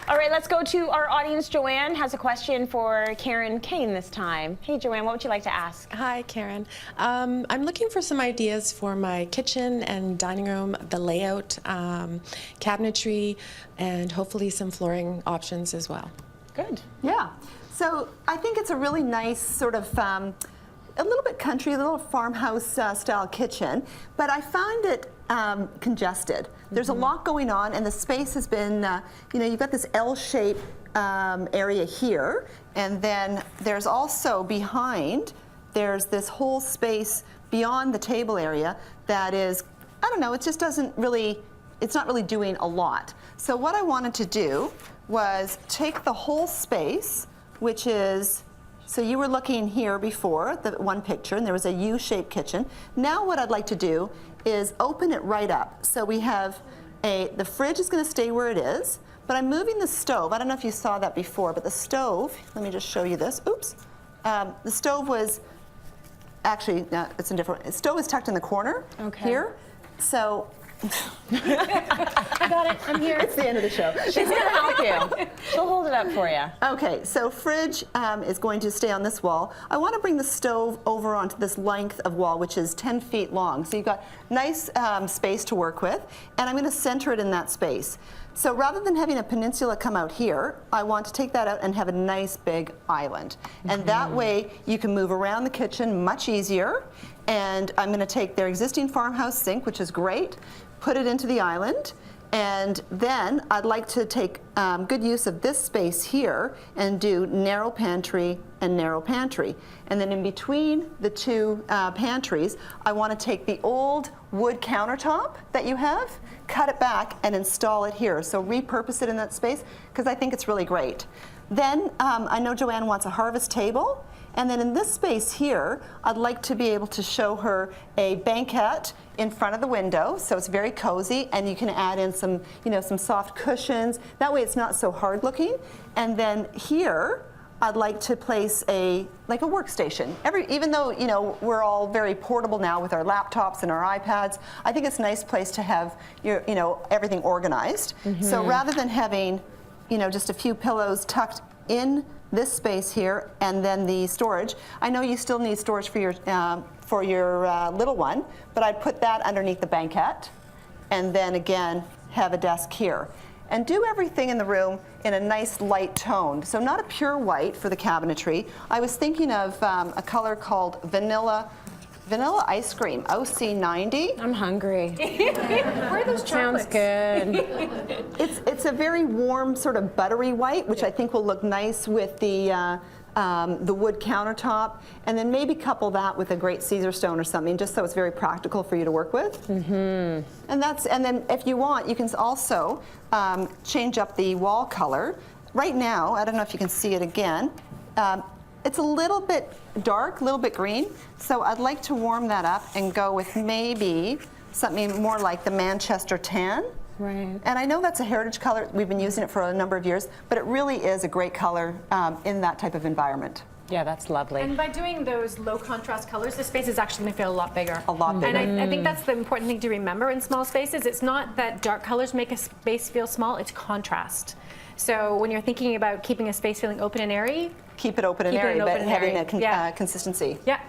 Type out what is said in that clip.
All right, let's go to our audience. Joanne has a question for Karen Kayne this time. Hey, Joanne, what would you like to ask? Hi, Karen. I'm looking for some ideas for my kitchen and dining room, the layout, cabinetry, and hopefully some flooring options as well. Good. Yeah. So I think it's a really nice sort of a little bit country, a little farmhouse style kitchen, but I find it congested. There's a lot going on, and the space has been, you know, you've got this L-shaped area here, and then there's also behind, there's this whole space beyond the table area that is, I don't know, it just doesn't really, it's not really doing a lot. So what I wanted to do was take the whole space, which is, so you were looking here before, the one picture, and there was a U-shaped kitchen. Now what I'd like to do is open it right up. So we have the fridge is going to stay where it is, but I'm moving the stove. I don't know if you saw that before, but the stove, let me just show you this. Oops. The stove was, actually, no, it's a different, the stove is tucked in the corner here. So, I got it. I'm here. It's the end of the show. She's going to help you. She'll hold it up for you. Okay, so fridge is going to stay on this wall. I want to bring the stove over onto this length of wall, which is 10 feet long. So you've got nice space to work with, and I'm going to center it in that space. So rather than having a peninsula come out here, I want to take that out and have a nice big island. And that way you can move around the kitchen much easier. And I'm going to take their existing farmhouse sink, which is great, put it into the island, and then I'd like to take good use of this space here and do narrow pantry and narrow pantry. And then in between the two pantries, I want to take the old wood countertop that you have, cut it back, and install it here. So repurpose it in that space, because I think it's really great. Then I know Joanne wants a harvest table. And then in this space here, I'd like to be able to show her a banquette in front of the window, so it's very cozy, and you can add in some, you know, some soft cushions. That way it's not so hard looking. And then here, I'd like to place like a workstation. Even though, you know, we're all very portable now with our laptops and our iPads, I think it's a nice place to have your, you know, everything organized. So rather than having, you know, just a few pillows tucked in this space here and then the storage. I know you still need storage for your little one, but I'd put that underneath the banquette and then again have a desk here. And do everything in the room in a nice light tone. So not a pure white for the cabinetry. I was thinking of a color called vanilla ice cream, OC90. I'm hungry. Where are those chocolates? Sounds good. It's a very warm, sort of buttery white, which I think will look nice with the wood countertop, and then maybe couple that with a great Caesar stone or something, just so it's very practical for you to work with. And then if you want, you can also change up the wall color. Right now, I don't know if you can see it again. It's a little bit dark, a little bit green, so I'd like to warm that up and go with maybe something more like the Manchester tan. Right. And I know that's a heritage color. We've been using it for a number of years, but it really is a great color in that type of environment. Yeah, that's lovely. And by doing those low contrast colors, the space is actually going to feel a lot bigger. A lot bigger. And I think that's the important thing to remember in small spaces. It's not that dark colors make a space feel small, it's contrast. So when you're thinking about keeping a space feeling open and airy, keep it open and airy, but having a consistency. Yeah.